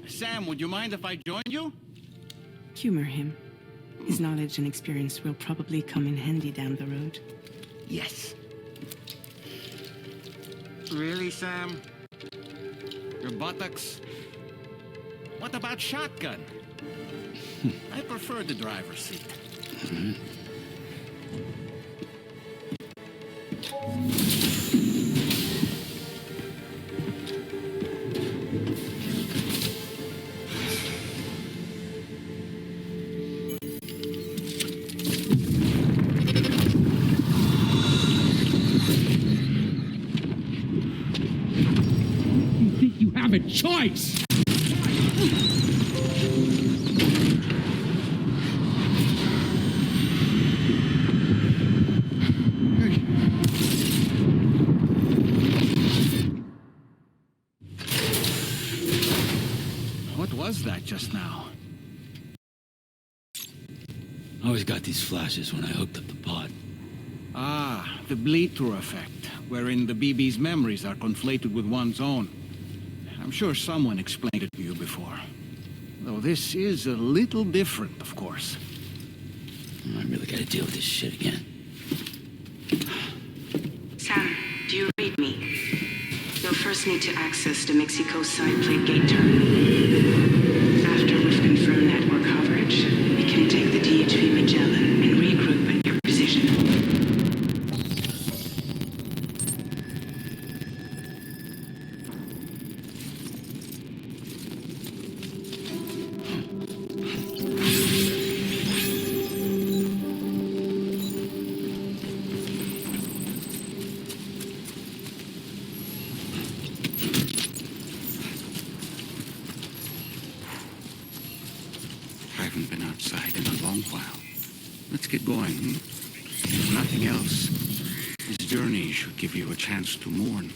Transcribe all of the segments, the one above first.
Sam, would you mind if I joined you? Humor him. His knowledge and experience will probably come in handy down the road. Yes. Really, Sam? Your buttocks? What about shotgun? I prefer the driver's seat. You have a choice! What was that just now? I always got these flashes when I hooked up the pod. Ah, the bleed-through effect, wherein the BB's memories are conflated with one's own. I'm sure someone explained it to you before. Though this is a little different, of course. I really gotta deal with this shit again. Sam, do you read me? You'll first need to access the Mexico side plate gate terminal. After we've confirmed network coverage, we can take the DHV Magellan and regroup at your position. I haven't been outside in a long while. Let's get going. If nothing else, this journey should give you a chance to mourn.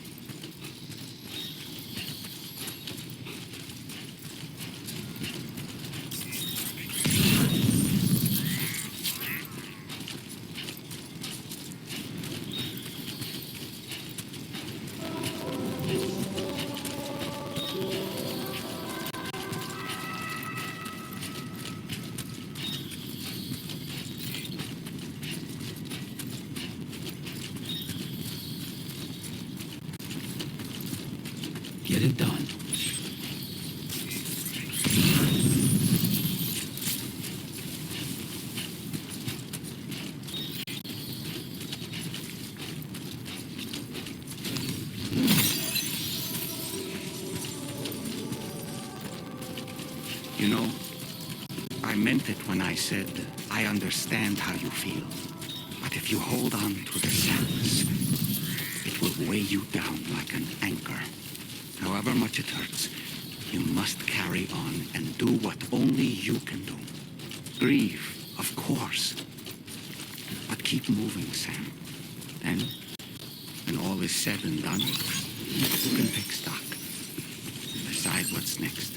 Get it done. You know, I meant it when I said I understand how you feel. But if you hold on to the sadness, it will weigh you down like an anchor. However much it hurts, you must carry on and do what only you can do. Grieve, of course. But keep moving, Sam. Then, when all is said and done, you can take stock. Decide what's next.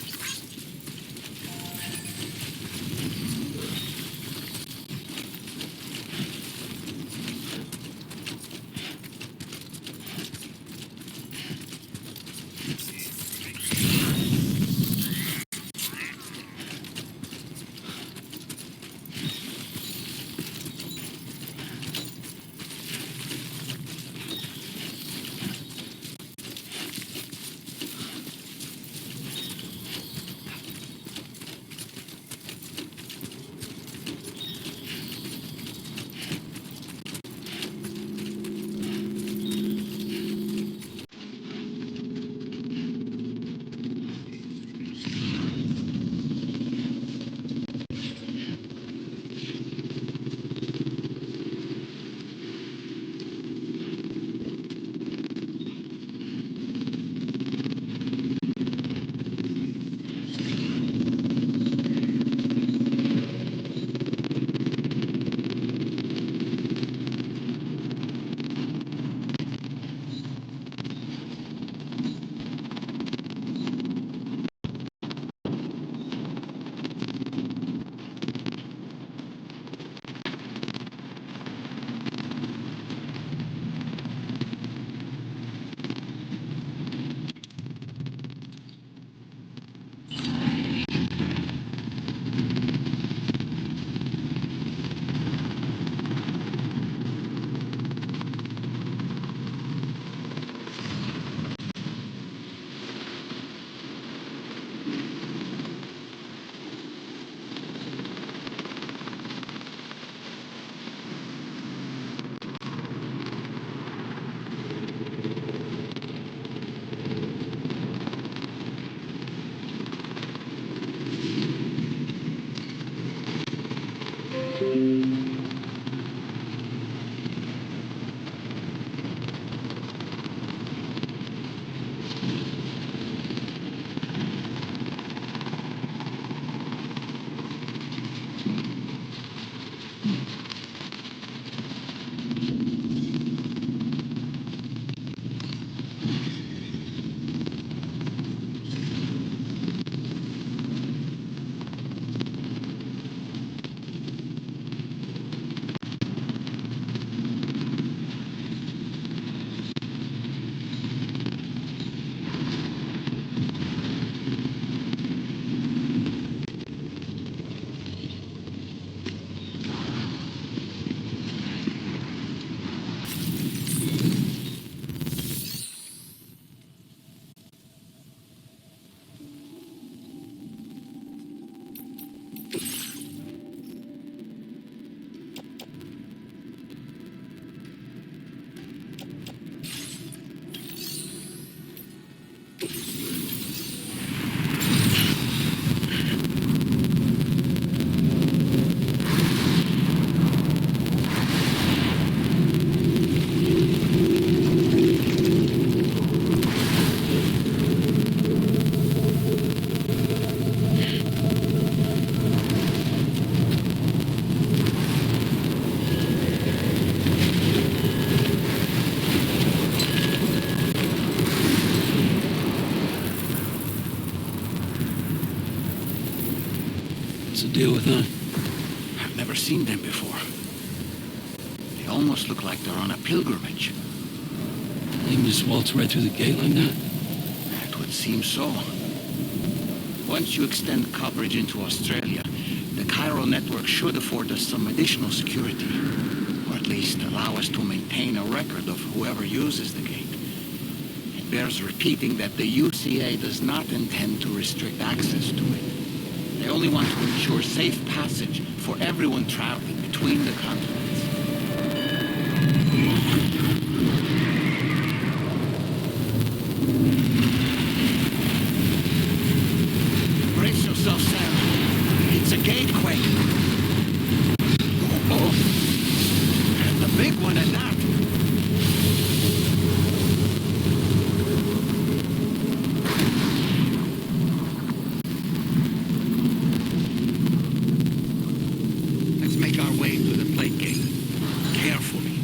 What's the deal with them? I've never seen them before. They almost look like they're on a pilgrimage. They just waltz right through the gate like that? It would seem so. Once you extend coverage into Australia, the Cairo network should afford us some additional security. Or at least allow us to maintain a record of whoever uses the gate. It bears repeating that the UCA does not intend to restrict access to it. They only want to ensure safe passage for everyone traveling between the continents. Brace yourself, Sam. It's a gateway. Oh, and the big one at that. Let's make our way to the plate gate. Carefully.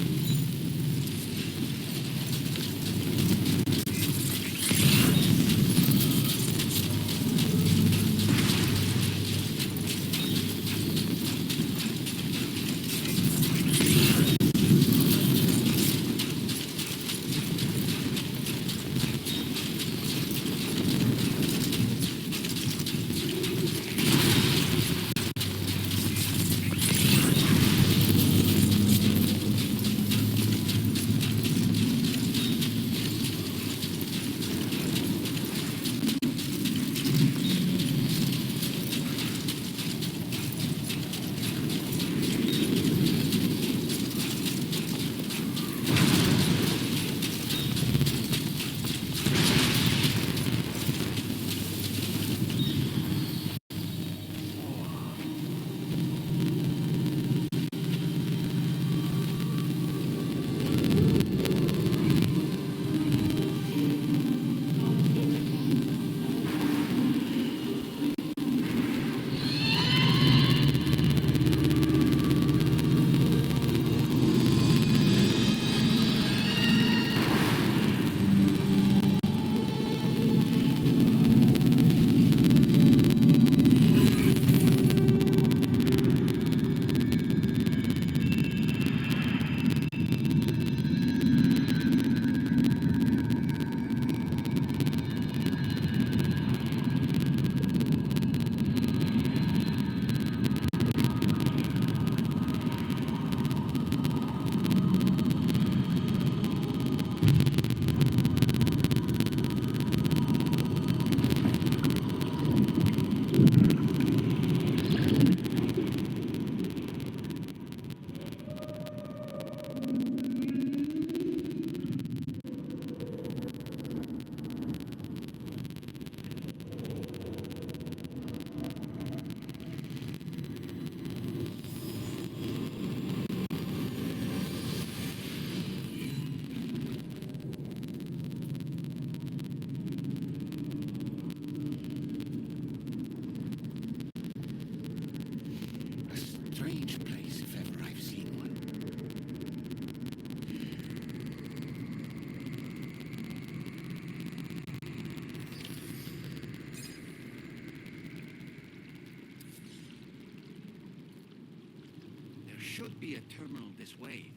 should be a terminal this way.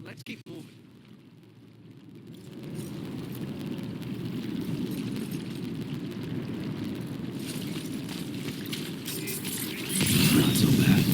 Let's keep moving. Not so bad.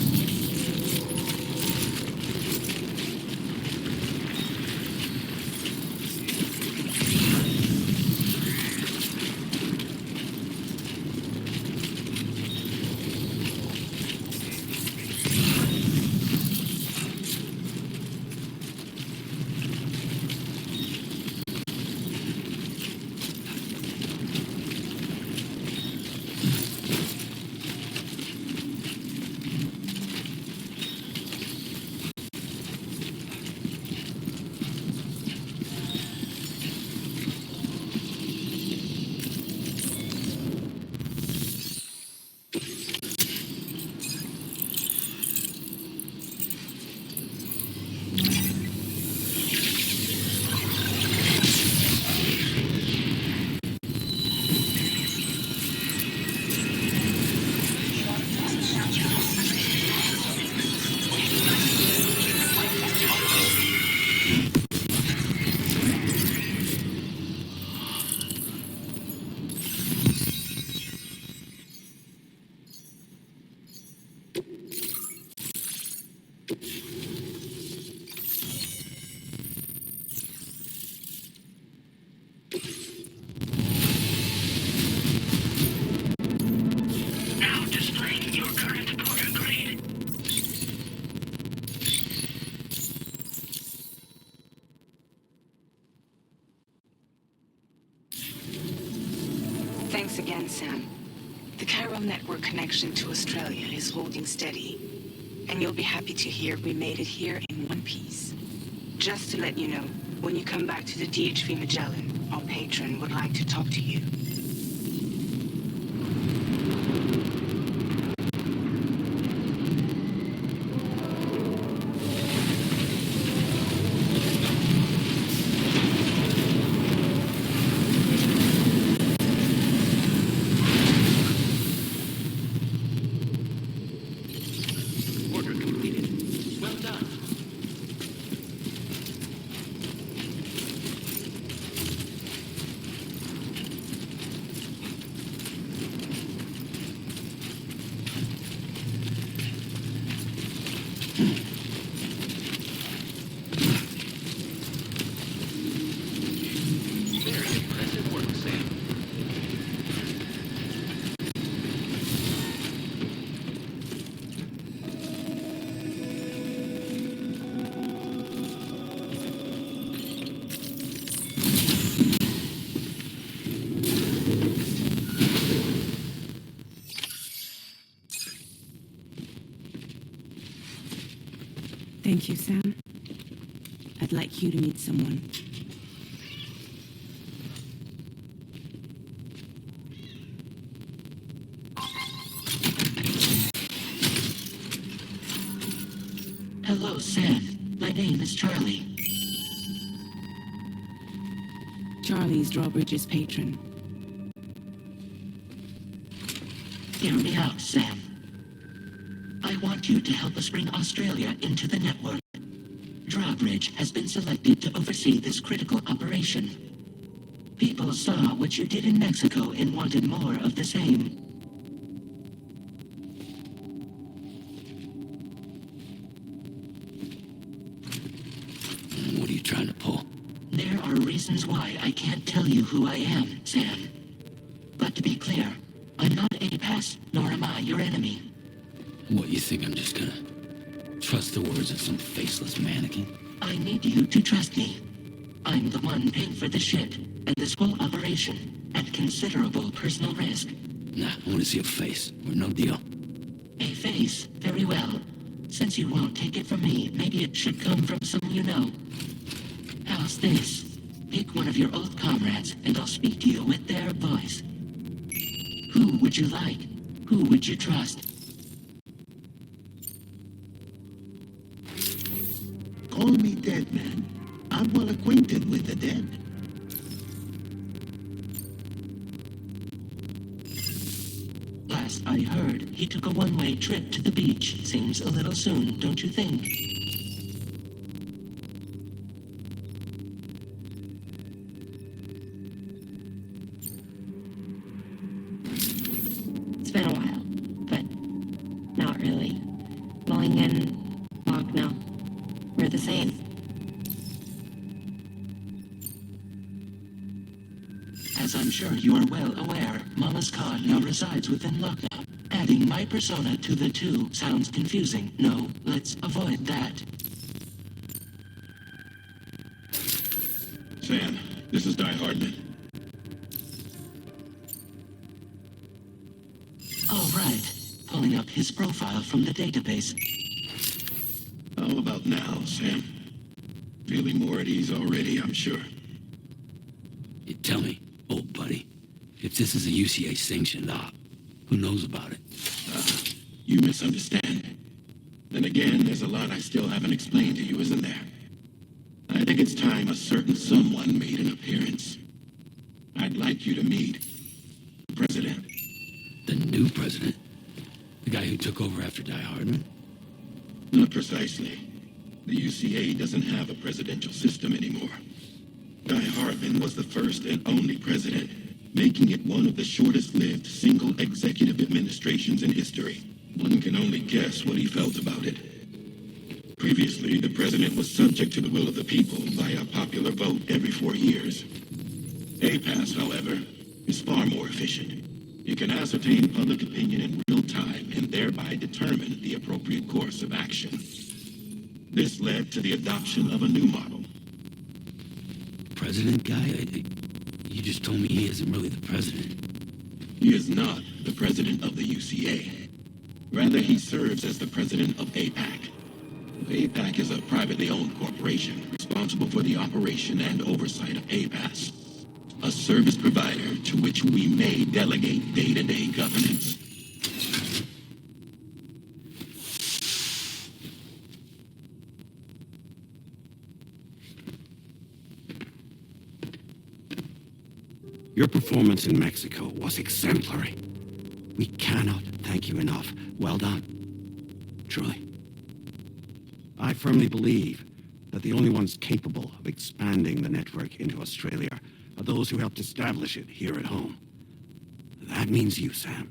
Now displaying your current portal grade. Thanks again, Sam. The chiral network connection to Australia is holding steady, and you'll be happy to hear we made it here in one piece. Just to let you know, when you come back to the DHV Magellan, our patron would like to talk to you. Order completed. Well done. Very impressive work, Sam. Thank you, Sam. I'd like you to meet someone. Hello, Sam. My name is Charlie. Charlie's Drawbridge's patron. Hear me out, Sam. I want you to help us bring Australia into the network. Drawbridge has been selected to oversee this critical operation. People saw what you did in Mexico and wanted more of the same. What are you trying to pull? There are reasons why I can't tell you who I am, Sam. But to be clear, I'm not APAS, nor am I your enemy. What, you think I'm just gonna trust the words of some faceless mannequin? I need you to trust me. I'm the one paying for the shit and this whole operation at considerable personal risk. Nah, I want to see a face, or no deal. A face, very well. Since you won't take it from me, maybe it should come from someone you know. How's this? Pick one of your old comrades, and I'll speak to you with their voice. Who would you like? Who would you trust? Call me dead, man. I'm well acquainted with the dead. last I heard, he took a one-way trip to the beach. Seems a little soon, don't you think? It's been a while, but not really. Mulling and Wagner, we're the same. As I'm sure you are well aware, Mama's Khan now resides within lockdown. Adding my persona to the two sounds confusing. No, let's avoid that. Sam, this is Di Hardman. Oh, right. Pulling up his profile from the database. How about now, Sam? Feeling more at ease already, I'm sure. You tell me, old buddy, if this is a UCA sanctioned op, who knows about it? You misunderstand. Then again, there's a lot I still haven't explained to you, isn't there? I think it's time a certain someone made an appearance. I'd like you to meet the president. The new president? The guy who took over after Die Hardman? Not precisely. The UCA doesn't have a presidential system anymore. Guy Hardman was the first and only president, making it one of the shortest-lived single executive administrations in history. One can only guess what he felt about it. Previously, the president was subject to the will of the people via popular vote every 4 years. APAS, however, is far more efficient. It can ascertain public opinion in real time and thereby determine the appropriate course of action. This led to the adoption of a new model. President guy? You just told me he isn't really the president. He is not the president of the UCA. Rather, he serves as the president of APAC. APAC is a privately owned corporation responsible for the operation and oversight of APAS, a service provider to which we may delegate day-to-day governance. Your performance in Mexico was exemplary. We cannot thank you enough. Well done. Truly. I firmly believe that the only ones capable of expanding the network into Australia are those who helped establish it here at home. That means you, Sam.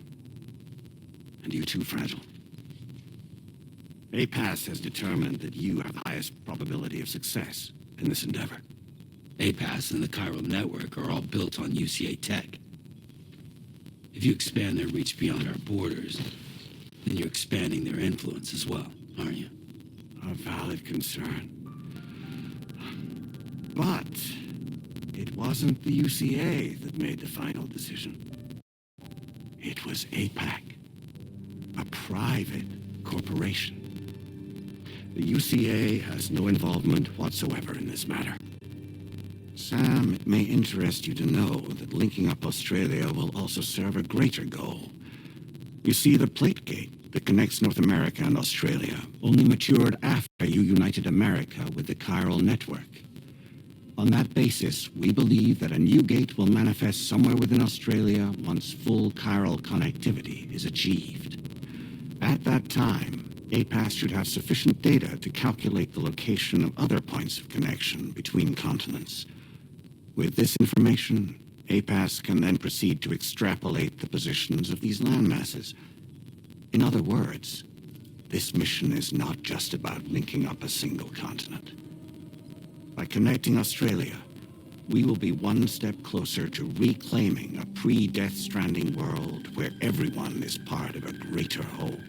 And you too, Fragile. APAS has determined that you have the highest probability of success in this endeavor. APAS and the chiral network are all built on UCA tech. If you expand their reach beyond our borders, then you're expanding their influence as well, aren't you? A valid concern. But it wasn't the UCA that made the final decision. It was APAC, a private corporation. The UCA has no involvement whatsoever in this matter. Sam, it may interest you to know that linking up Australia will also serve a greater goal. You see, the plate gate that connects North America and Australia only matured after you united America with the chiral network. On that basis, we believe that a new gate will manifest somewhere within Australia once full chiral connectivity is achieved. At that time, APAS should have sufficient data to calculate the location of other points of connection between continents. With this information, APAS can then proceed to extrapolate the positions of these landmasses. In other words, this mission is not just about linking up a single continent. By connecting Australia, we will be one step closer to reclaiming a pre-Death Stranding world where everyone is part of a greater whole.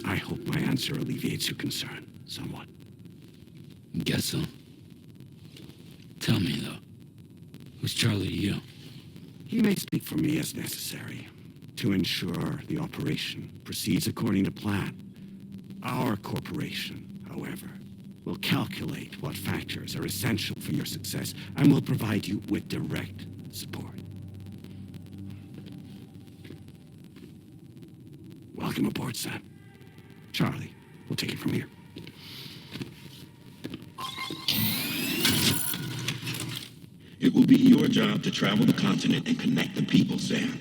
I hope my answer alleviates your concern somewhat. Guess so. Tell me, though, who's Charlie to you? He may speak for me as necessary to ensure the operation proceeds according to plan. Our corporation, however, will calculate what factors are essential for your success and will provide you with direct support. Welcome aboard, Sam. Charlie, we'll take it from here. It will be your job to travel the continent and connect the people, Sam.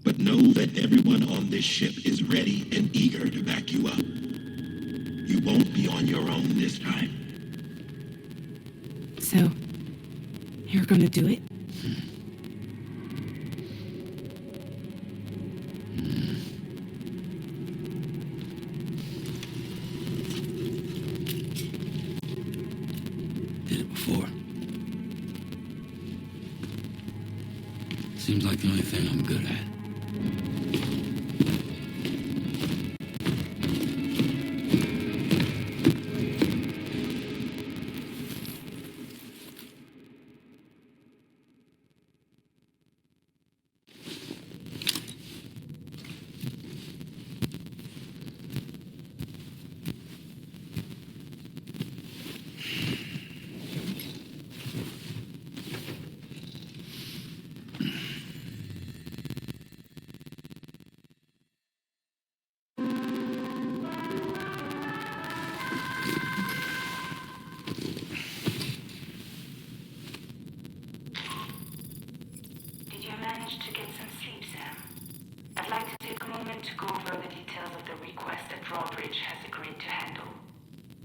But know Know that everyone on this ship is ready and eager to back you up. You won't be on your own this time. So, you're gonna do it? Did it before. Seems like the only thing I'm good at. Did you manage to get some sleep, Sam? I'd like to take a moment to go over the details of the request that Drawbridge has agreed to handle.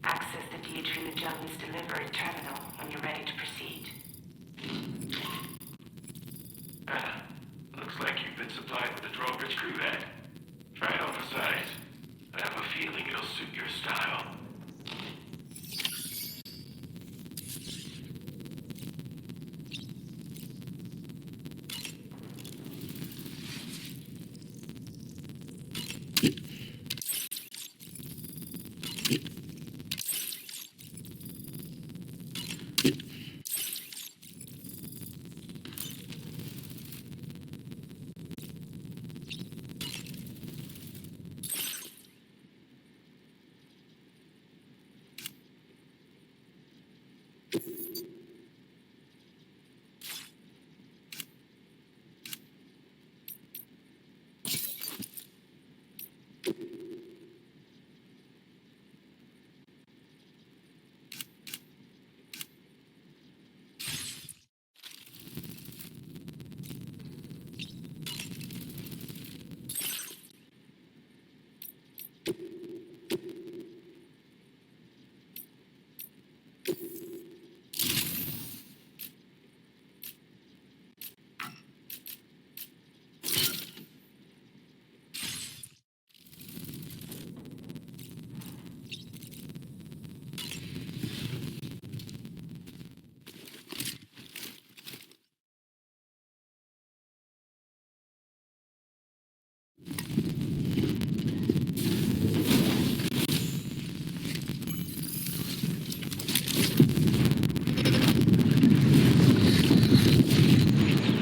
Access the DH Magellan's delivery terminal when you're ready to proceed. Looks like you've been supplied with the Drawbridge crew that. Try it on for size. I have a feeling it'll suit your style.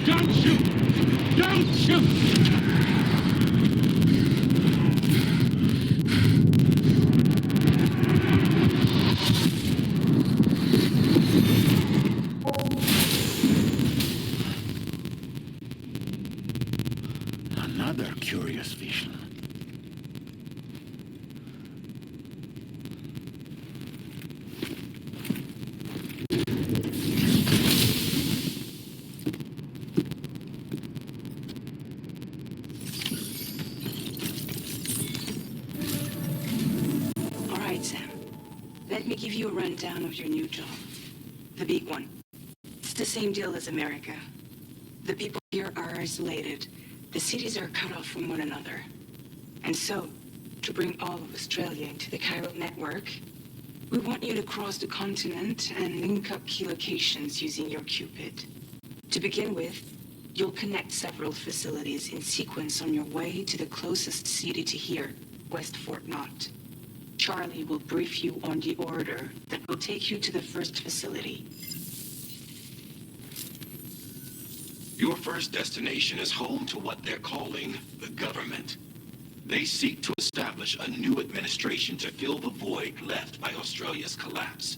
Don't shoot! Don't shoot! Another curious vision. All right, Sam. Let me give you a rundown of your new job. The big one. It's the same deal as America. The people here are isolated. The cities are cut off from one another. And so, to bring all of Australia into the chiral network, we want you to cross the continent and link up key locations using your Cupid. To begin with, you'll connect several facilities in sequence on your way to the closest city to here, West Fort Knott. Charlie will brief you on the order that will take you to the first facility. Your first destination is home to what they're calling the government. They seek to establish a new administration to fill the void left by Australia's collapse.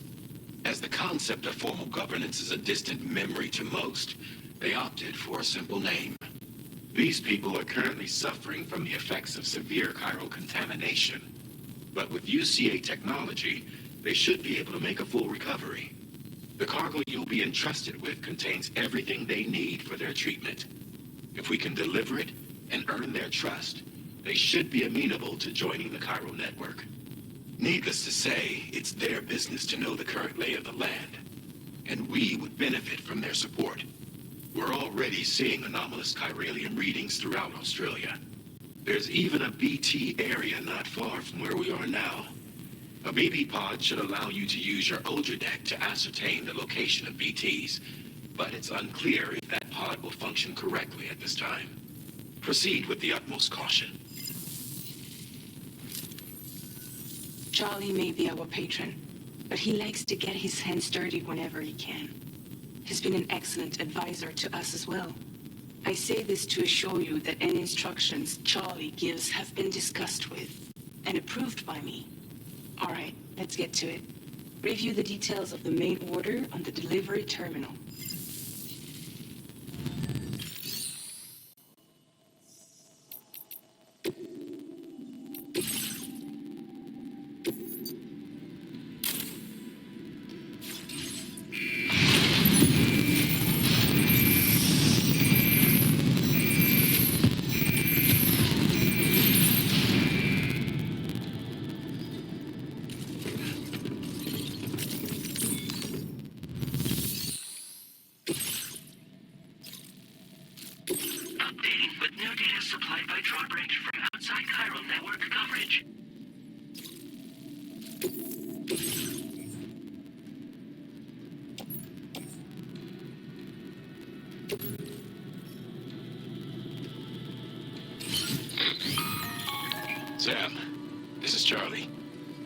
As the concept of formal governance is a distant memory to most, they opted for a simple name. These people are currently suffering from the effects of severe chiral contamination. But with UCA technology, they should be able to make a full recovery. The cargo you'll be entrusted with contains everything they need for their treatment. If we can deliver it, and earn their trust, they should be amenable to joining the chiral network. Needless to say, it's their business to know the current lay of the land, and we would benefit from their support. We're already seeing anomalous chiralium readings throughout Australia. There's even a BT area not far from where we are now. A BB pod should allow you to use your Ultra deck to ascertain the location of BTs, but it's unclear if that pod will function correctly at this time. Proceed with the utmost caution. Charlie may be our patron, but he likes to get his hands dirty whenever he can. He's been an excellent advisor to us as well. I say this to assure you that any instructions Charlie gives have been discussed with and approved by me. All right, let's get to it. Review the details of the main order on the delivery terminal. Updating with new data supplied by Drawbridge from outside chiral network coverage. Sam, this is Charlie.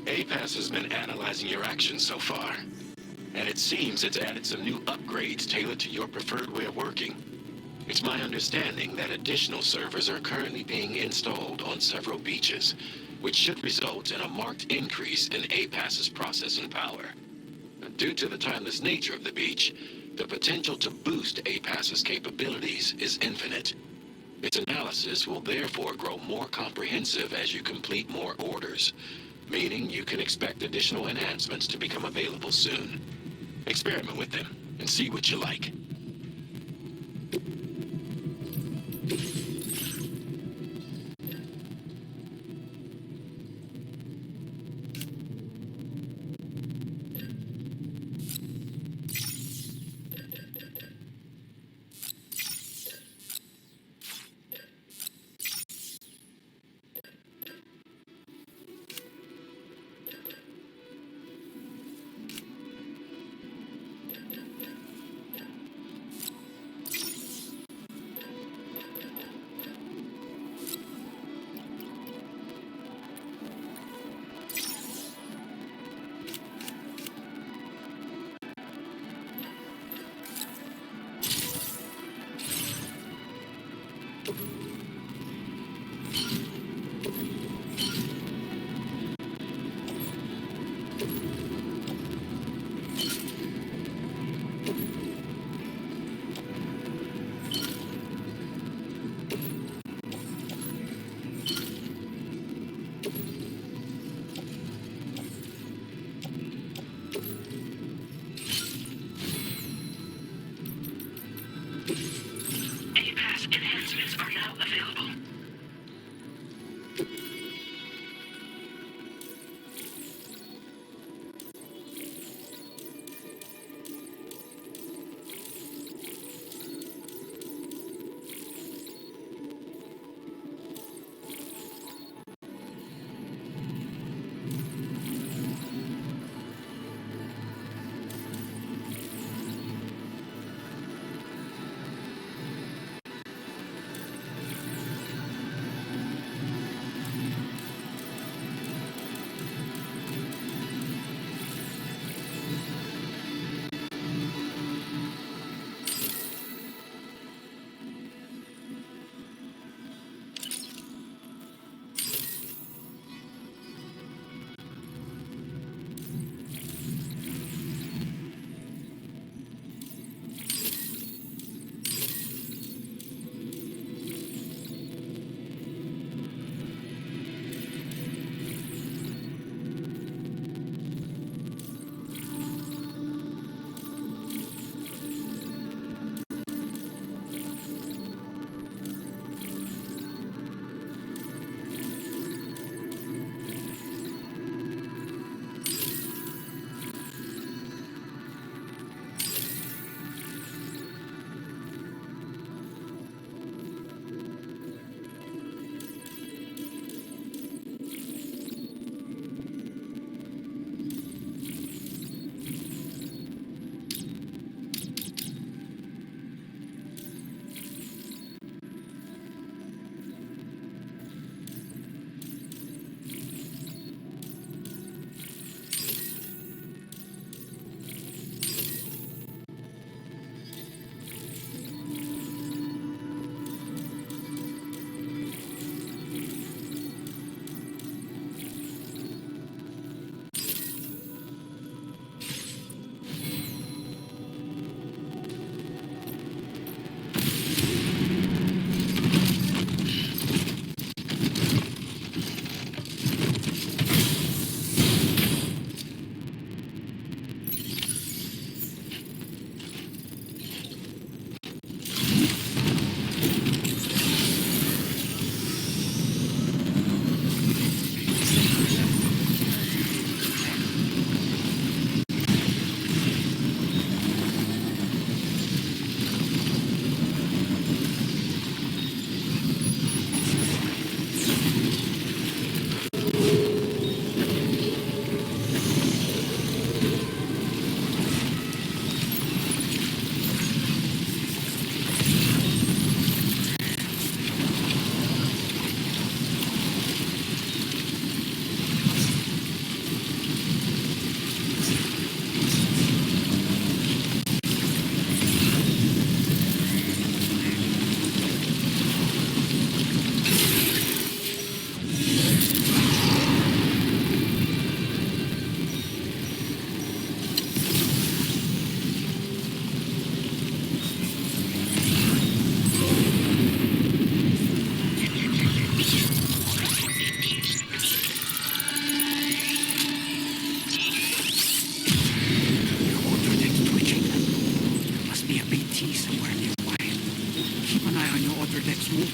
APAS has been analyzing your actions so far, and it seems it's added some new upgrades tailored to your preferred way of working. It's my understanding that additional servers are currently being installed on several beaches, which should result in a marked increase in APAS's processing power. Due to the timeless nature of the beach, the potential to boost APAS's capabilities is infinite. Its analysis will therefore grow more comprehensive as you complete more orders, meaning you can expect additional enhancements to become available soon. Experiment with them and see what you like.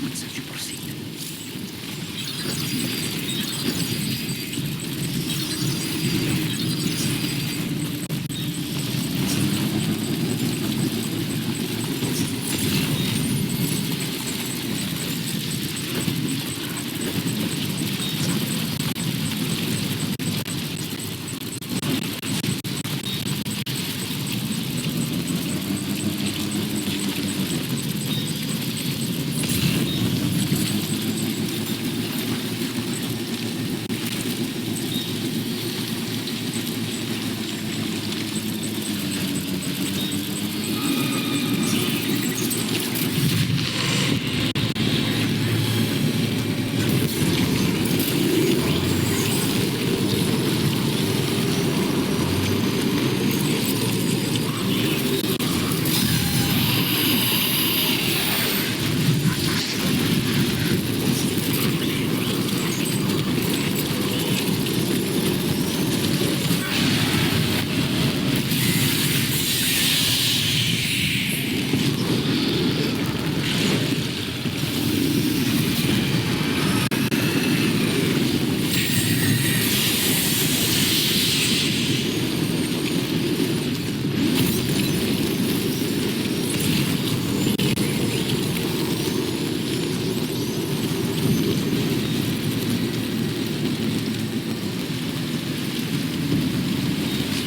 movements as you proceed.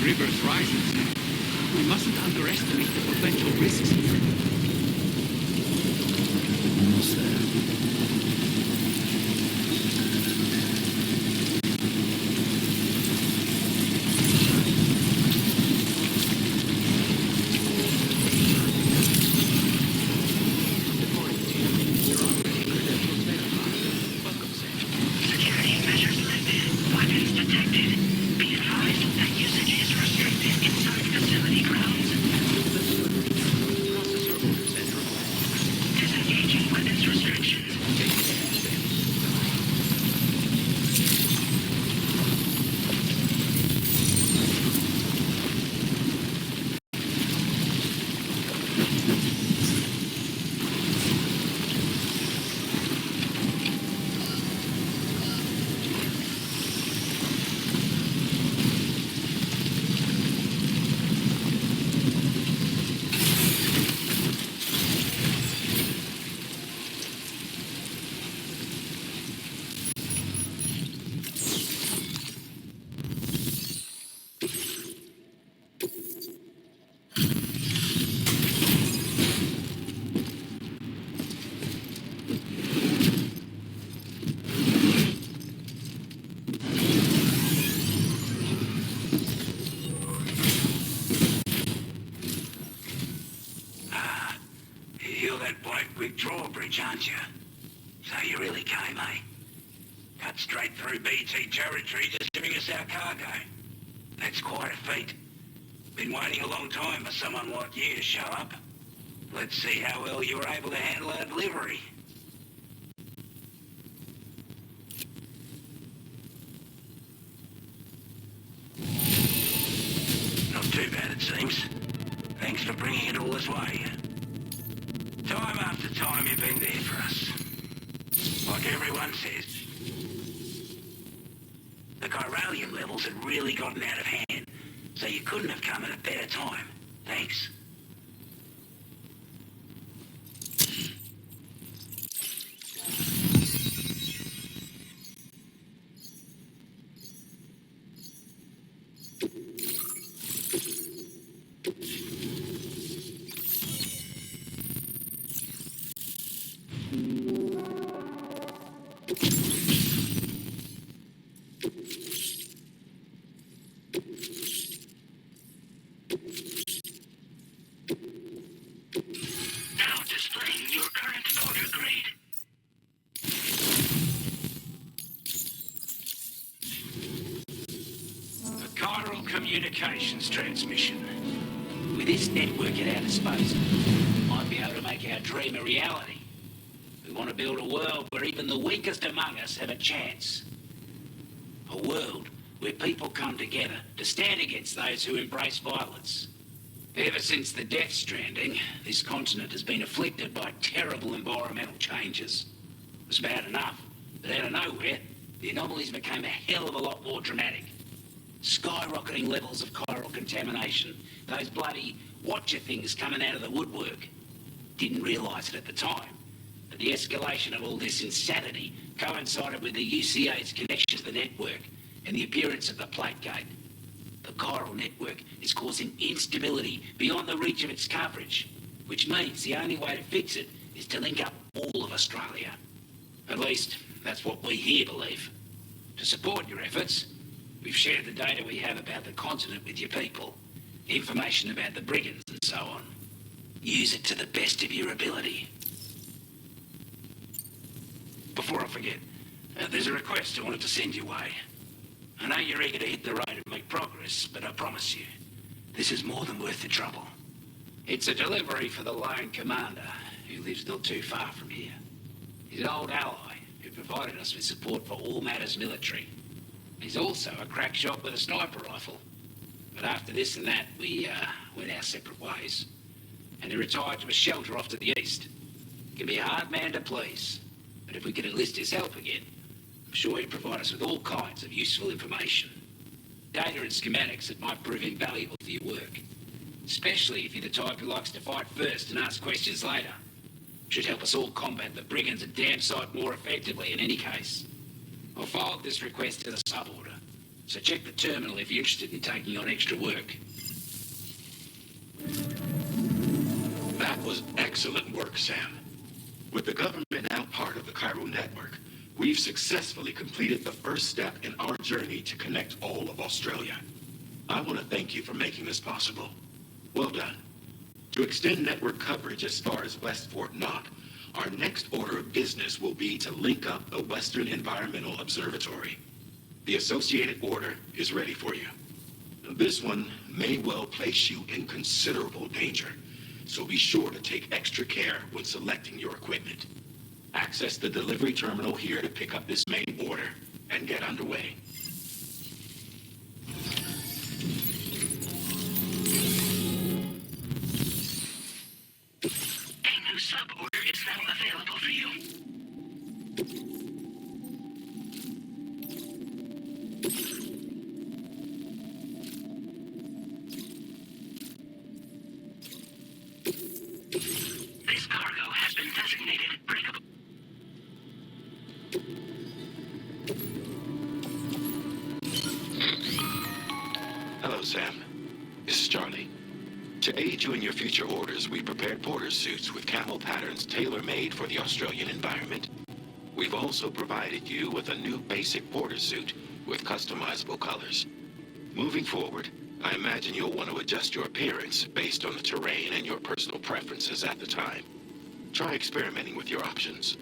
River's rising. We mustn't underestimate the potential risks here. Almost there. Security measures lifted. Weapons detected. Be advised that usage is restricted inside facility grounds. Disengaging weapons restrictions. You're that bloke with drawbridge, aren't you? So you really came, eh? Cut straight through BT territory, just giving us our cargo. That's quite a feat. Been waiting a long time for someone like you to show up. Let's see how well you were able to handle our delivery. Not too bad, it seems. Thanks for bringing it all this way. Time after time you've been there for us. Like everyone says. The chiralium levels had really gotten out of hand, so you couldn't have come at a better time. Thanks. Now displaying your current order grade. A chiral communications transmission. With this network at our disposal, we might be able to make our dream a reality. We want to build a world where even the weakest among us have a chance. A world where people come together to stand against those who embrace violence. Ever since the Death Stranding, this continent has been afflicted by terrible environmental changes. It was bad enough, but out of nowhere, the anomalies became a hell of a lot more dramatic. Skyrocketing levels of chiral contamination, those bloody watcher things coming out of the woodwork. Didn't realise it at the time, but the escalation of all this insanity coincided with the UCA's connection to the network and the appearance of the plate gate. The chiral network is causing instability beyond the reach of its coverage, which means the only way to fix it is to link up all of Australia. At least, that's what we here believe. To support your efforts, we've shared the data we have about the continent with your people, information about the brigands and so on. Use it to the best of your ability. Before I forget, there's a request I wanted to send your way. I know you're eager to hit the road and make progress, but I promise you, this is more than worth the trouble. It's a delivery for the lone commander, who lives not too far from here. He's an old ally who provided us with support for all matters military. He's also a crack shot with a sniper rifle. But after this and that, we went our separate ways. And he retired to a shelter off to the east. Can be a hard man to please, but if we could enlist his help again, I'm sure he'd provide us with all kinds of useful information. Data and schematics that might prove invaluable for your work. Especially if you're the type who likes to fight first and ask questions later. Should help us all combat the brigands a damn sight more effectively in any case. I'll forward this request to the suborder, so check the terminal if you're interested in taking on extra work. That was excellent work, Sam. With the government now part of the Cairo network, we've successfully completed the first step in our journey to connect all of Australia. I want to thank you for making this possible. Well done. To extend network coverage as far as West Fort Knox, our next order of business will be to link up the Western Environmental Observatory. The associated order is ready for you. This one may well place you in considerable danger, so be sure to take extra care when selecting your equipment. Access the delivery terminal here to pick up this main order and get underway. A new sub-order is now available for you. This cargo has been designated breakable. Hello, Sam. This is Charlie. To aid you in your future orders, we prepared porter suits with camel patterns tailor-made for the Australian environment. We've also provided you with a new basic porter suit with customizable colors. Moving forward, I imagine you'll want to adjust your appearance based on the terrain and your personal preferences at the time. Try experimenting with your options.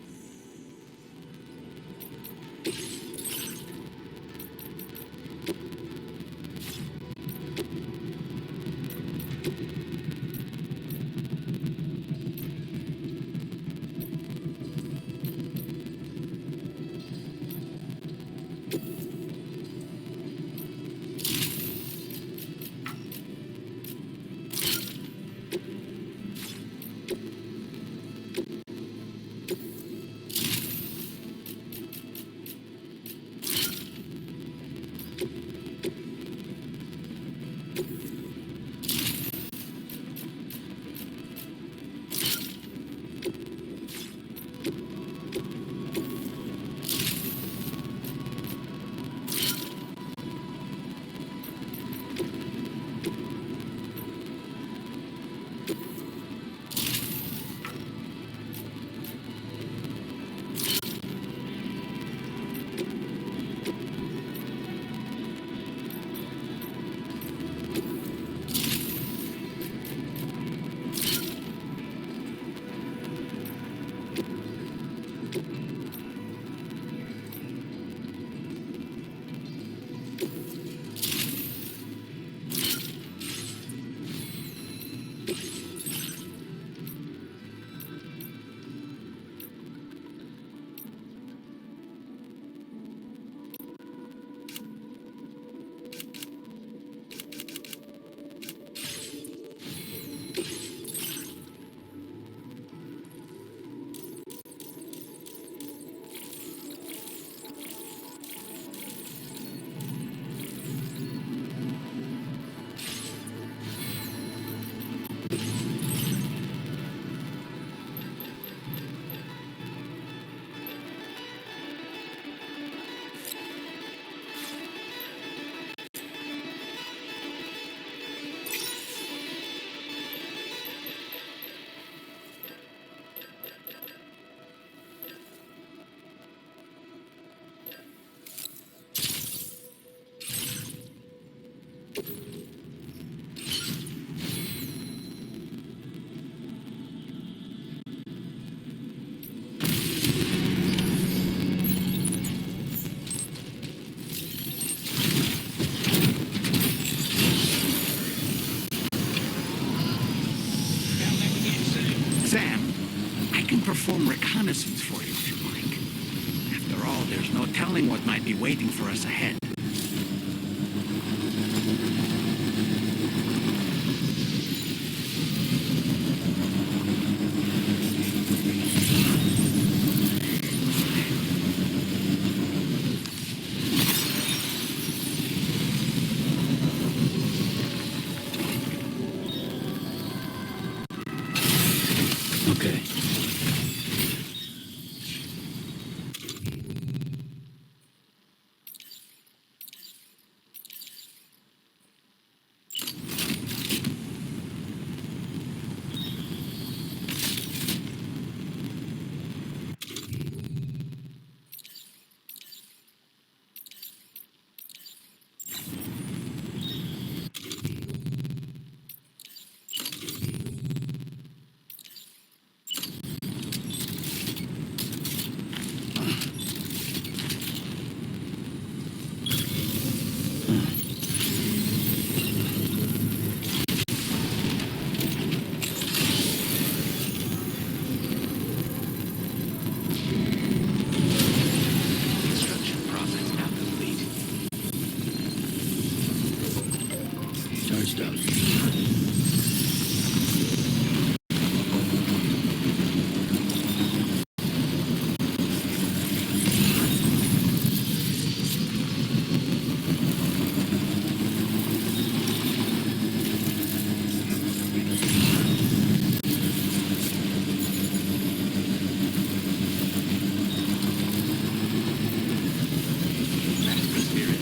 perform reconnaissance for you if you like. After all, there's no telling what might be waiting for us ahead. Okay. Construction process now complete. Charged up. That's the spirit.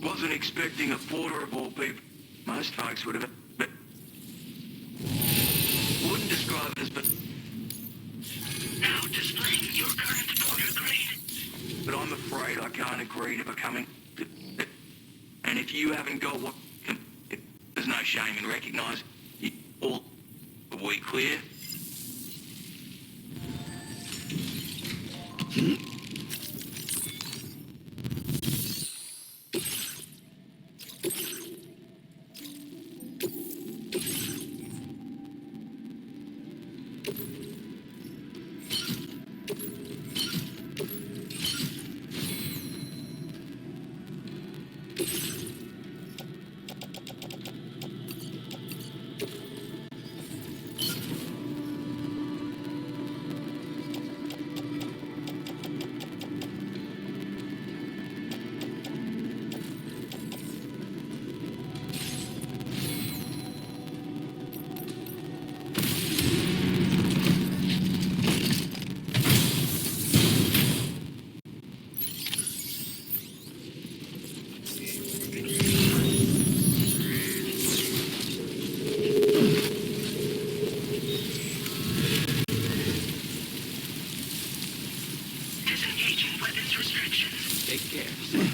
Wasn't expecting a porter of all people. Most folks would have... But wouldn't describe it as... But Now displaying your current porter grade. But I'm afraid I can't agree to becoming... And if you haven't got what... There's no shame in recognising... All... Are we clear? Disengaging weapons restrictions. Take care, Sam.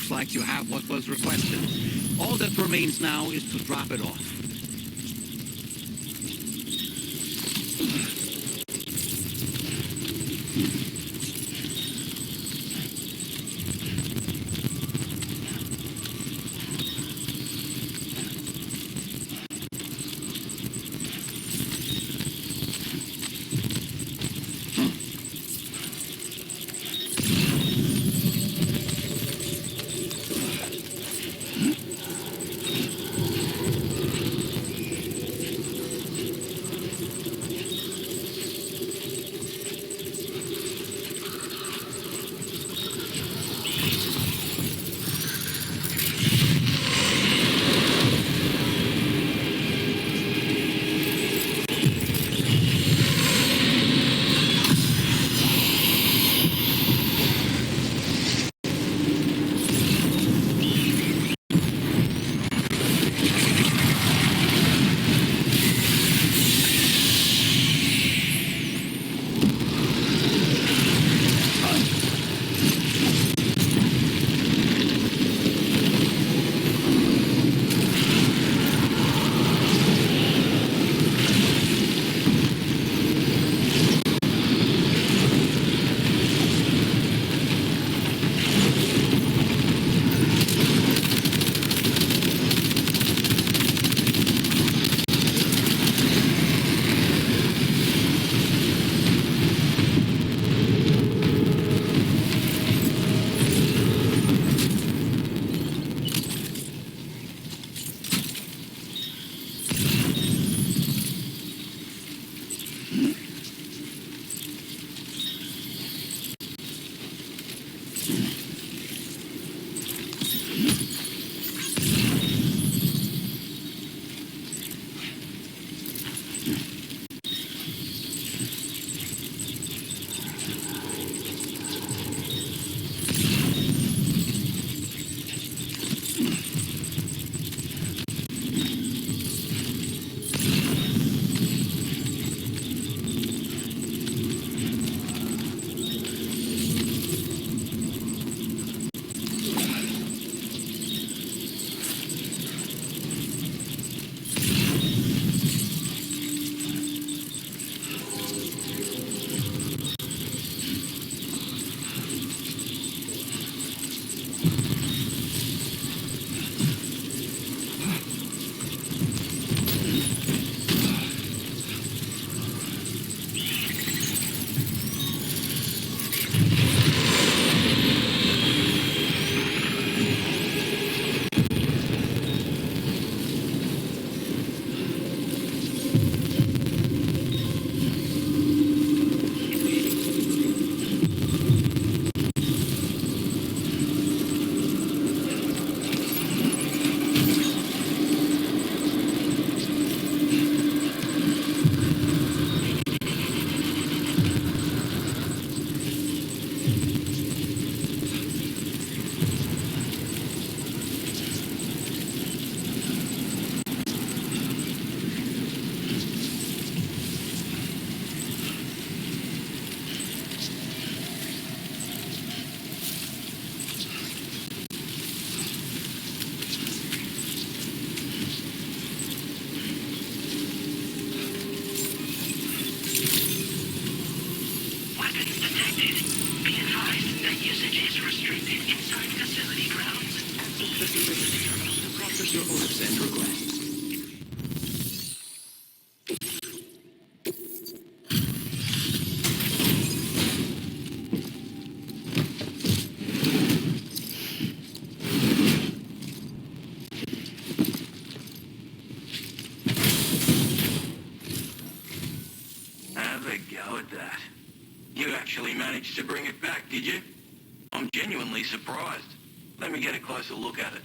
Looks like you have what was requested. All that remains now is to drop it off. Process your orders and requests. Have a go at that. You actually managed to bring it back, did you? I'm genuinely surprised. Let me get a closer look at it.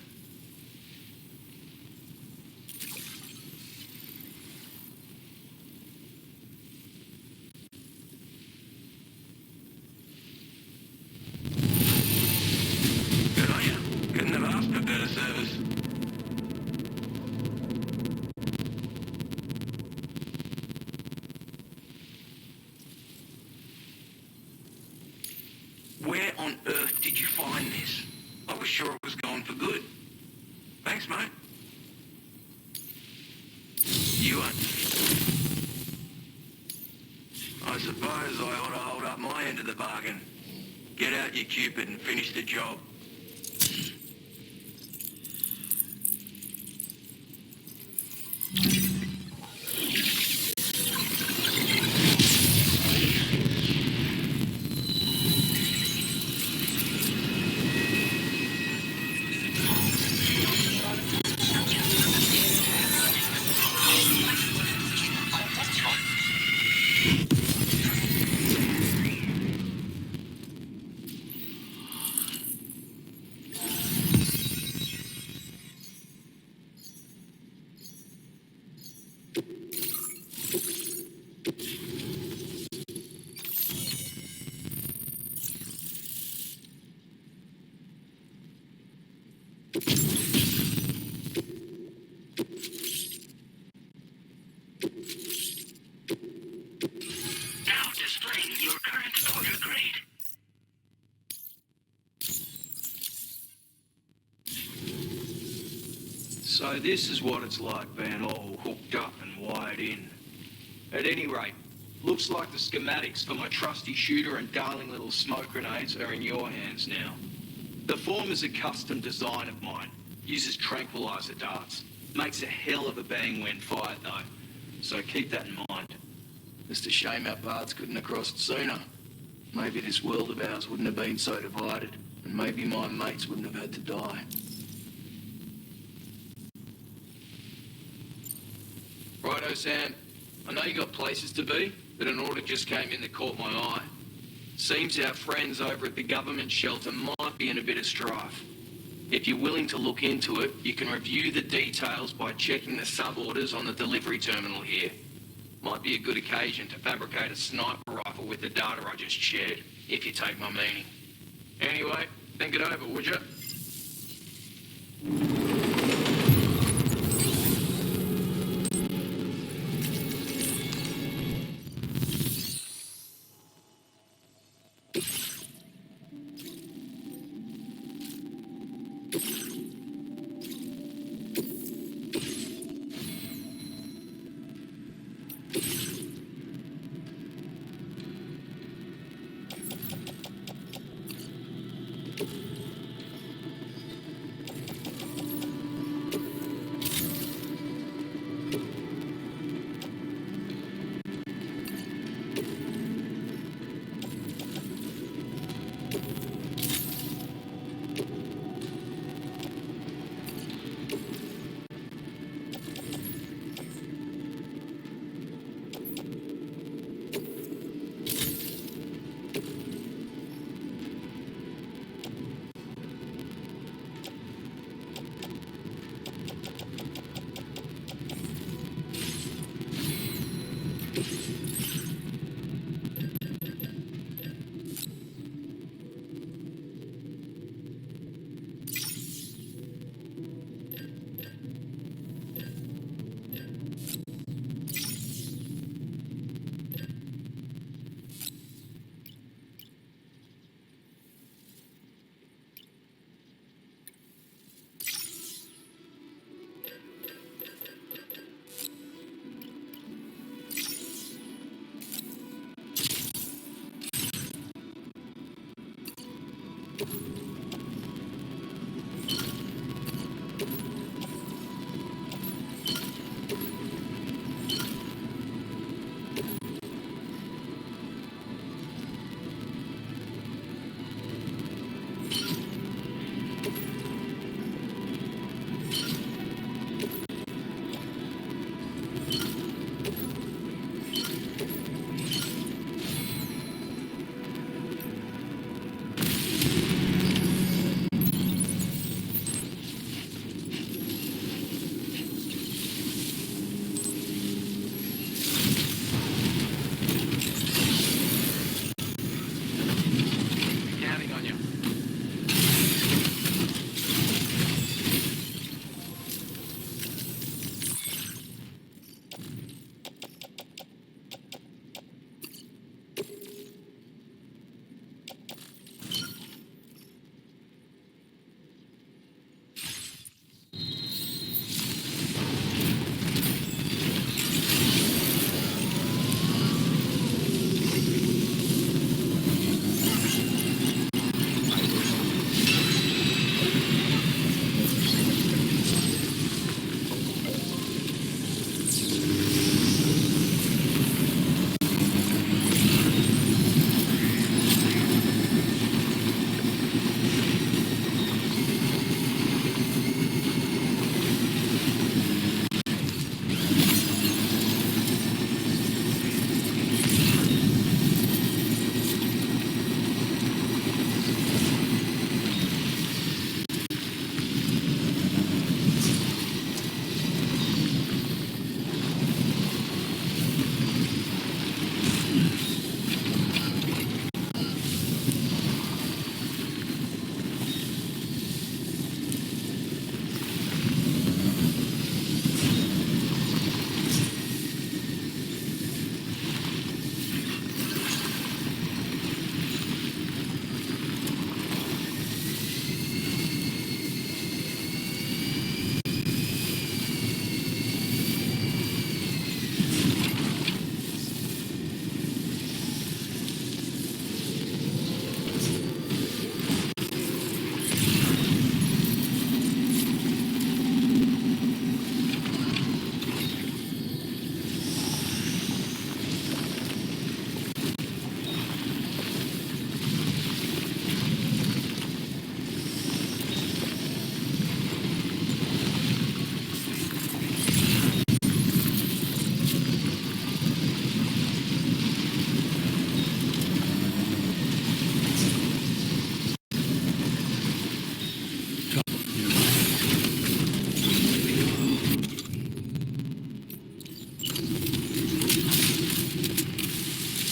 Good on you. Couldn't have asked for better service. Where on earth did you find this? I was sure it was gone for good. Thanks, mate. You ain't. I suppose I ought to hold up my end of the bargain. Get out your Cupid and finish the job. Now displaying your current order grade. So this is what it's like being all hooked up and wired in. At any rate, looks like the schematics for my trusty shooter and darling little smoke grenades are in your hands now. The form is a custom design of mine. Uses tranquilizer darts. Makes a hell of a bang when fired though. So keep that in mind. It's a shame our paths couldn't have crossed sooner. Maybe this world of ours wouldn't have been so divided. And maybe my mates wouldn't have had to die. Righto, Sam. I know you got places to be, but an order just came in that caught my eye. Seems our friends over at the government shelter might be in a bit of strife. If you're willing to look into it, you can review the details by checking the sub-orders on the delivery terminal here. Might be a good occasion to fabricate a sniper rifle with the data I just shared, if you take my meaning. Anyway, think it over, would you?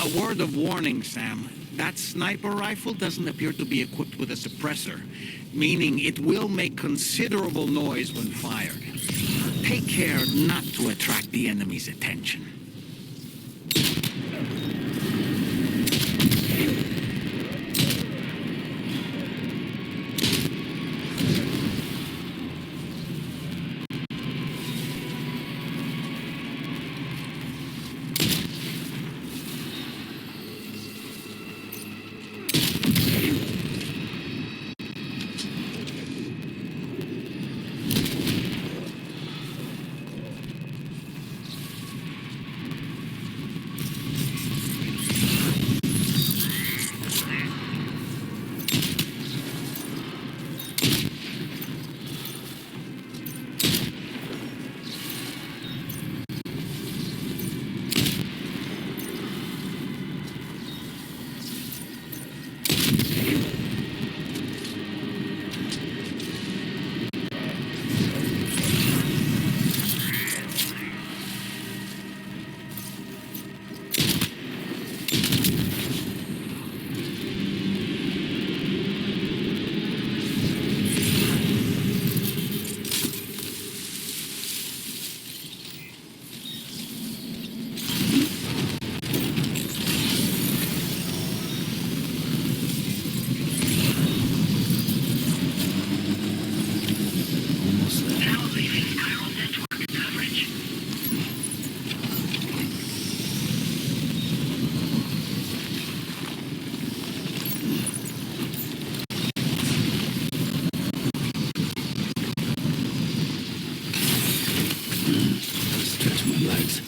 A word of warning, Sam. That sniper rifle doesn't appear to be equipped with a suppressor, meaning it will make considerable noise when fired. Take care not to attract the enemy's attention. Stretch my legs.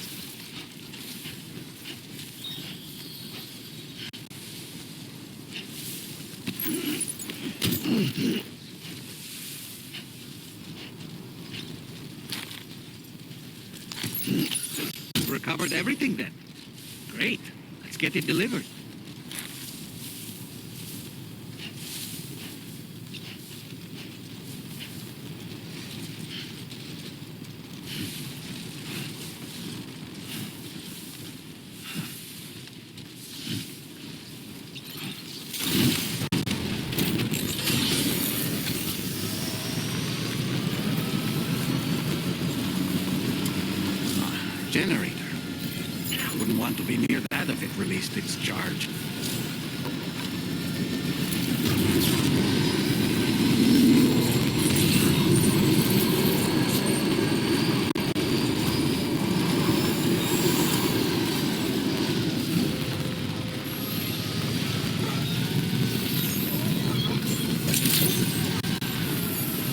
Recovered everything then. Great. Let's get it delivered. Generator. Wouldn't want to be near that if it released its charge.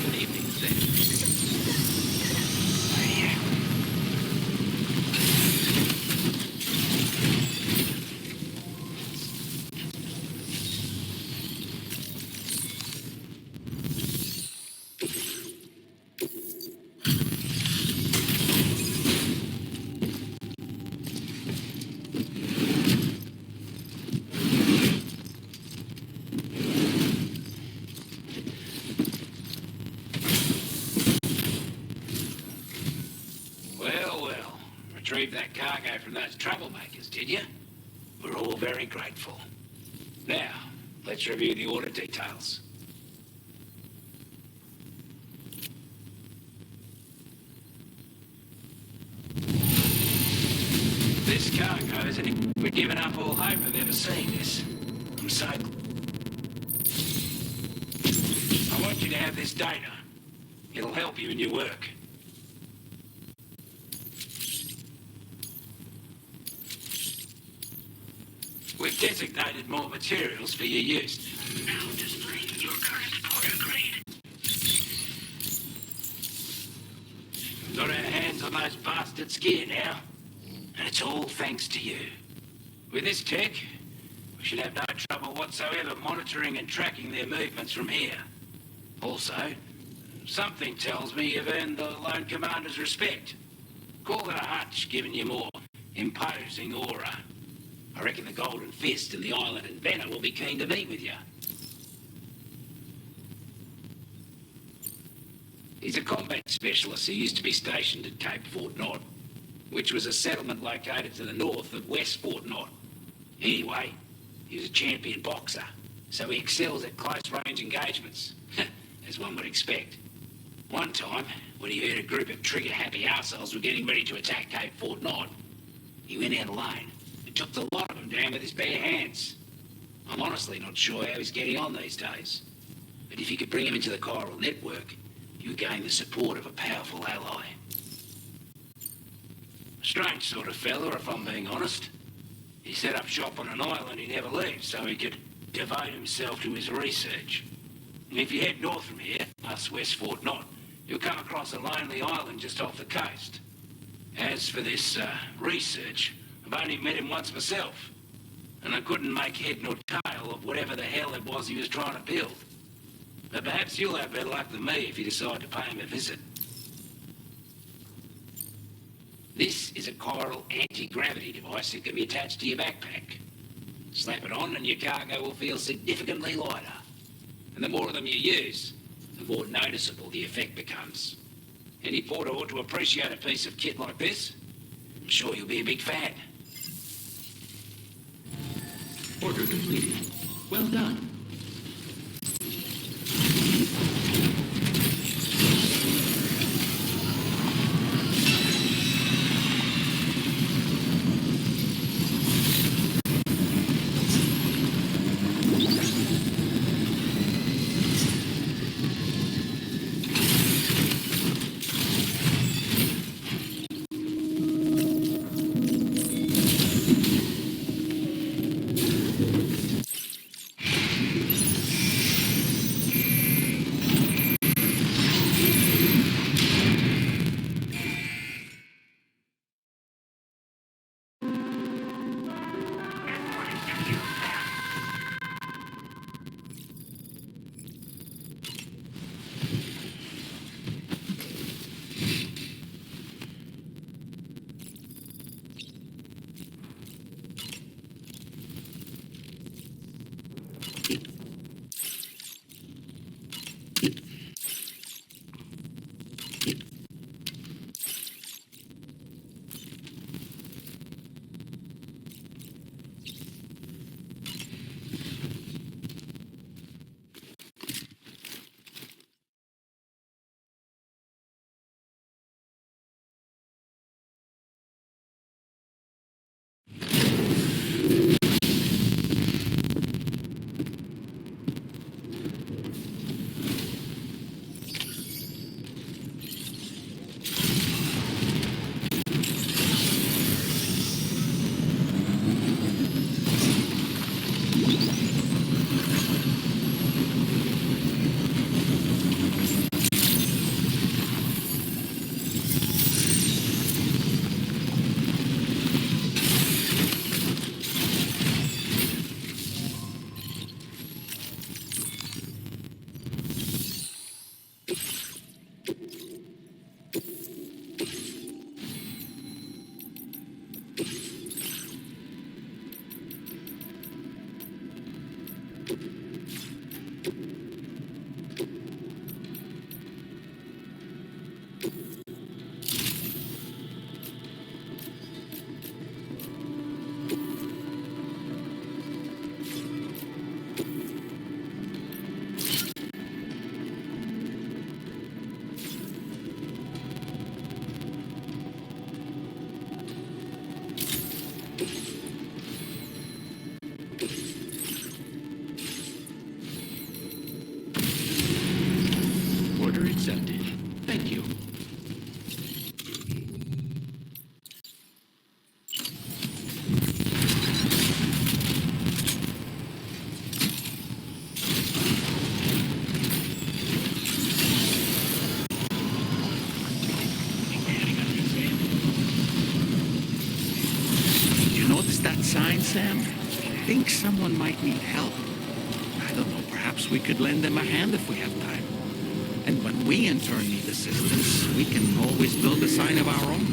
Good evening, Sam. Retrieved that cargo from those troublemakers, did you? We're all very grateful. Now, let's review the order details. This cargo is we're giving up all hope of ever seeing this. I'm so... I want you to have this data. It'll help you in your work. We've designated more materials for your use. Now displaying your current portal grade. Got our hands on those bastards' gear now, and it's all thanks to you. With this tech, we should have no trouble whatsoever monitoring and tracking their movements from here. Also, something tells me you've earned the Lone Commander's respect. Call it a hunch, giving you more imposing aura. I reckon the Golden Fist and the Island Inventor will be keen to meet with you. He's a combat specialist who used to be stationed at Cape Fort Knot, which was a settlement located to the north of West Fort Knot. Anyway, he was a champion boxer, so he excels at close-range engagements, as one would expect. One time, when he heard a group of trigger-happy arseholes were getting ready to attack Cape Fort Knot, he went out alone and took the lot of them down with his bare hands. I'm honestly not sure how he's getting on these days, but if you could bring him into the chiral network, you gain the support of a powerful ally. A strange sort of fella, if I'm being honest. He set up shop on an island he never leaves so he could devote himself to his research. And if you head north from here, past West Fort Knot, you'll come across a lonely island just off the coast. As for this research, I've only met him once myself, and I couldn't make head nor tail of whatever the hell it was he was trying to build. But perhaps you'll have better luck than me if you decide to pay him a visit. This is a chiral anti-gravity device that can be attached to your backpack. Slap it on and your cargo will feel significantly lighter. And the more of them you use, the more noticeable the effect becomes. Any porter ought to appreciate a piece of kit like this. I'm sure you'll be a big fan. Order completed. Well done. Accepted. Thank you. You notice that sign, Sam? I think someone might need help. I don't know, perhaps we could lend them a hand if we have time. And when we in turn need assistance, we can always build a sign of our own.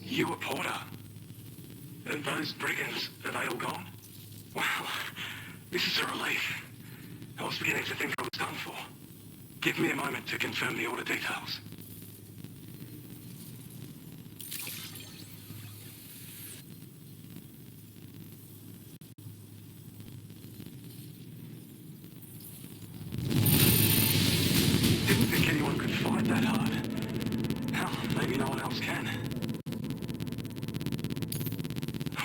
You a porter? And those brigands, are they all gone? Well, this is a relief. I was beginning to think I was done for. Give me a moment to confirm the order details. Didn't think anyone could fight that hard. Hell, maybe no one else can.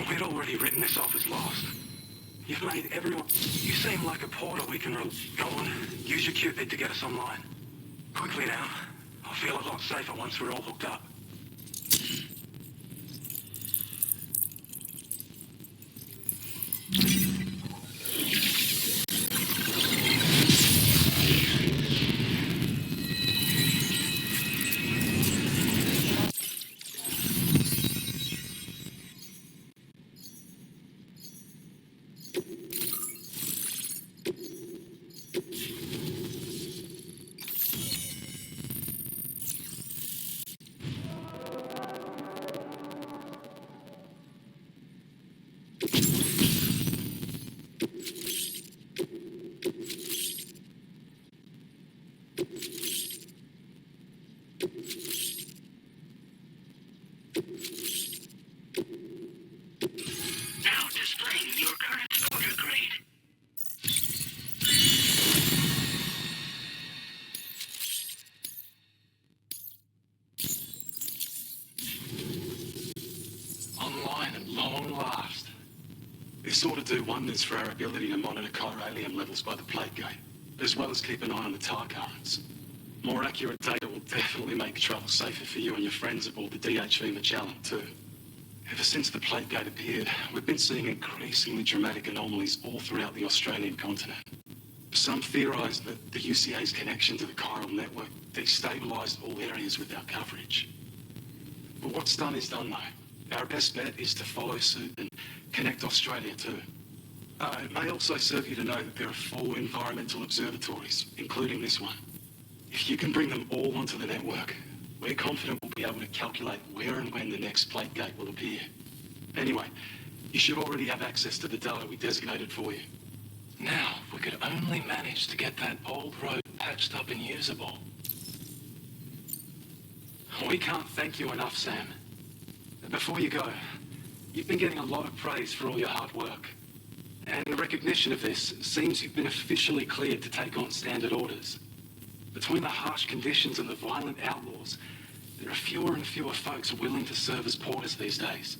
We'd already written this off as lost. You've made everyone... You seem like a porter we can... Go on, use your Cupid to get us online. Quickly now. I'll feel a lot safer once we're all hooked up. Now displaying your current order grade. Online at long last. This ought to do wonders for our ability to monitor chiralium levels by the plate gate, as well as keep an eye on the tar currents. More accurate data will definitely make travel safer for you and your friends aboard the DHV Magellan too. Ever since the plate gate appeared, we've been seeing increasingly dramatic anomalies all throughout the Australian continent. Some theorise that the UCA's connection to the chiral network destabilised all areas with our coverage. But what's done is done though. Our best bet is to follow suit and connect Australia too. It may also serve you to know that there are 4 environmental observatories, including this one. If you can bring them all onto the network, we're confident we'll be able to calculate where and when the next plate gate will appear. Anyway, you should already have access to the data we designated for you. Now, if we could only manage to get that old road patched up and usable. We can't thank you enough, Sam. Before you go, you've been getting a lot of praise for all your hard work. And in recognition of this, it seems you've been officially cleared to take on standard orders. Between the harsh conditions and the violent outlaws, there are fewer and fewer folks willing to serve as porters these days.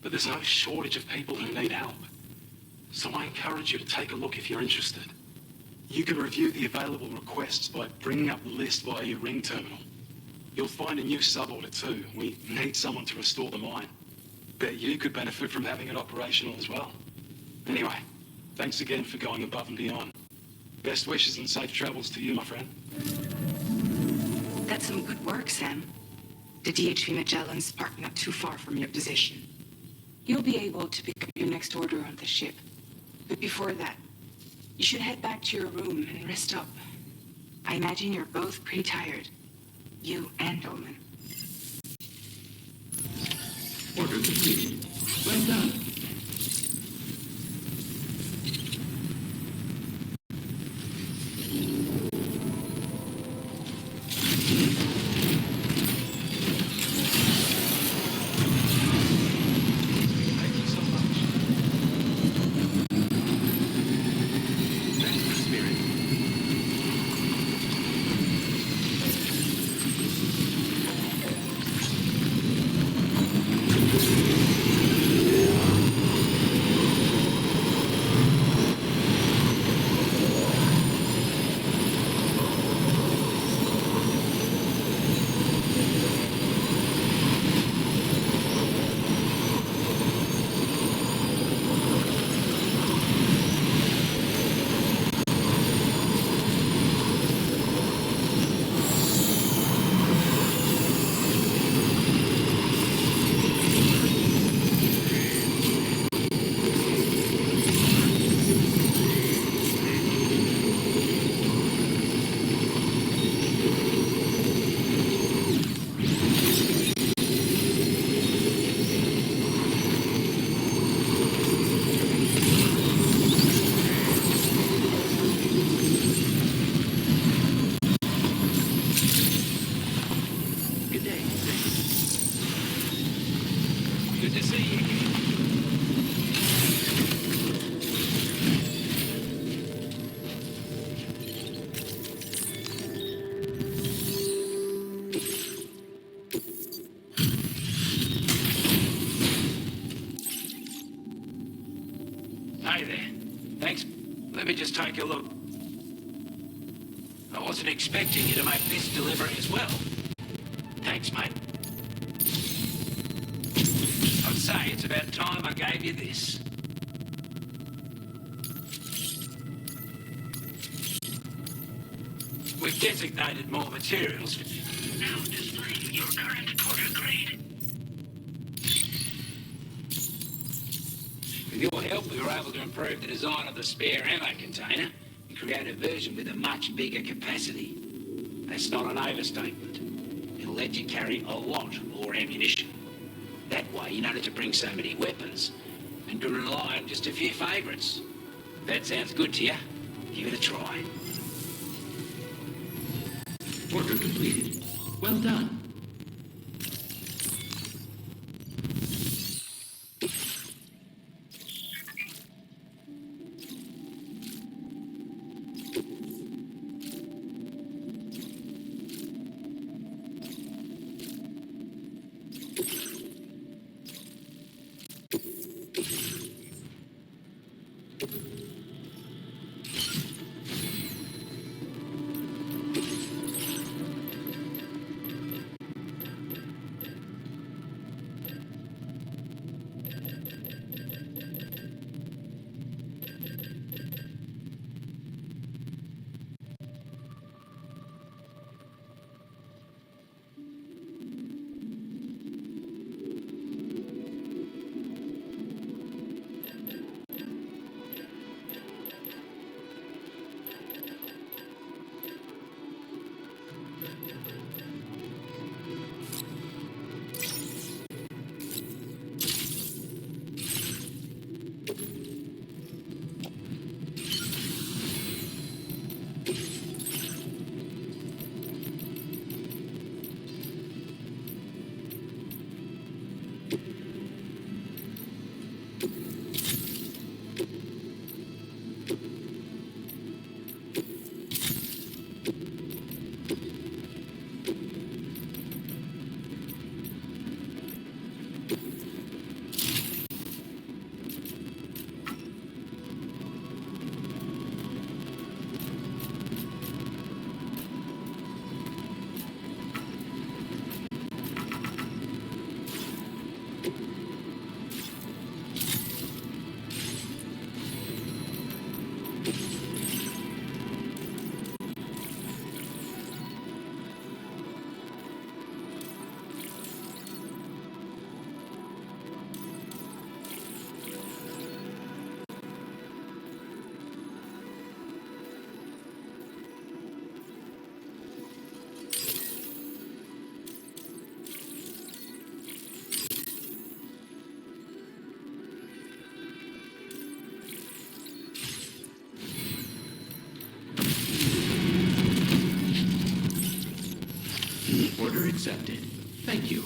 But there's no shortage of people who need help. So I encourage you to take a look if you're interested. You can review the available requests by bringing up the list via your ring terminal. You'll find a new suborder too. We need someone to restore the mine. Bet you could benefit from having it operational as well. Anyway, thanks again for going above and beyond. Best wishes and safe travels to you, my friend. That's some good work, Sam. The DHV Magellan's parked not too far from your position. You'll be able to pick up your next order on the ship. But before that, you should head back to your room and rest up. I imagine you're both pretty tired. You and Dolman. Order completed. Well done. Good to see you again. Hey there. Thanks. Let me just take a look. I wasn't expecting you to make this delivery as well. Thanks, mate. I'd say it's about time I gave you this. We've designated more materials. Now displaying your current Porter grade. With your help, we were able to improve the design of the spare ammo container and create a version with a much bigger capacity. That's not an overstatement. It'll let you carry a lot more ammunition. That way, you don't have to bring so many weapons and can rely on just a few favourites. If that sounds good to you, give it a try. Order completed. Well done. Order accepted. Thank you.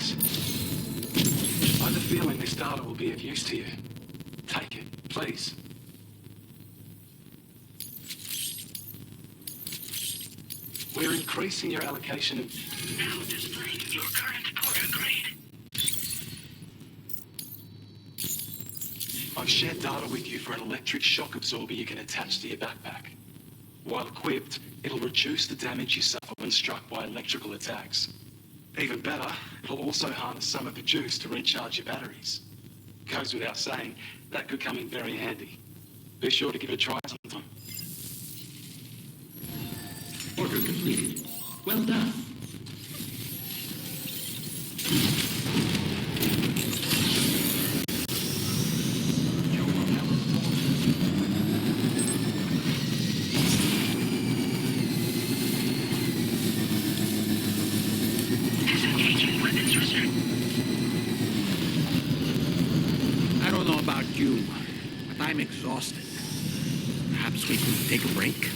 this. I have a feeling this data will be of use to you. Take it, please. We're increasing your allocation of... Now displaying your current Porter grade. I've shared data with you for an electric shock absorber you can attach to your backpack. While equipped, it'll reduce the damage you suffer when struck by electrical attacks. Even better, it'll also harness some of the juice to recharge your batteries. Goes without saying, that could come in very handy. Be sure to give it a try sometime. Order completed. Well done. Disengaging weapons restrict. I don't know about you, but I'm exhausted. Perhaps we could take a break?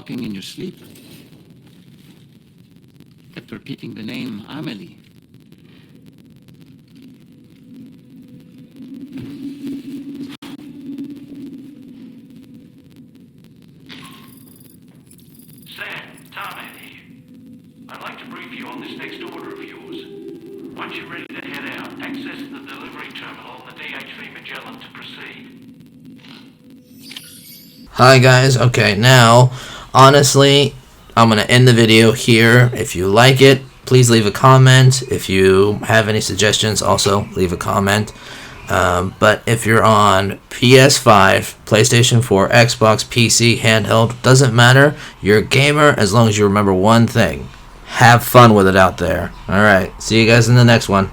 In your sleep. Kept repeating the name Amelie. Sam, Tarman here. I'd like to brief you on this next order of yours. Once you're ready to head out, access the delivery terminal on the DHV Magellan to proceed. Hi guys, okay, now honestly, I'm going to end the video here. If you like it, please leave a comment. If you have any suggestions, also leave a comment. But if you're on PS5, PlayStation 4, Xbox, PC, handheld, doesn't matter. You're a gamer as long as you remember one thing. Have fun with it out there. Alright, see you guys in the next one.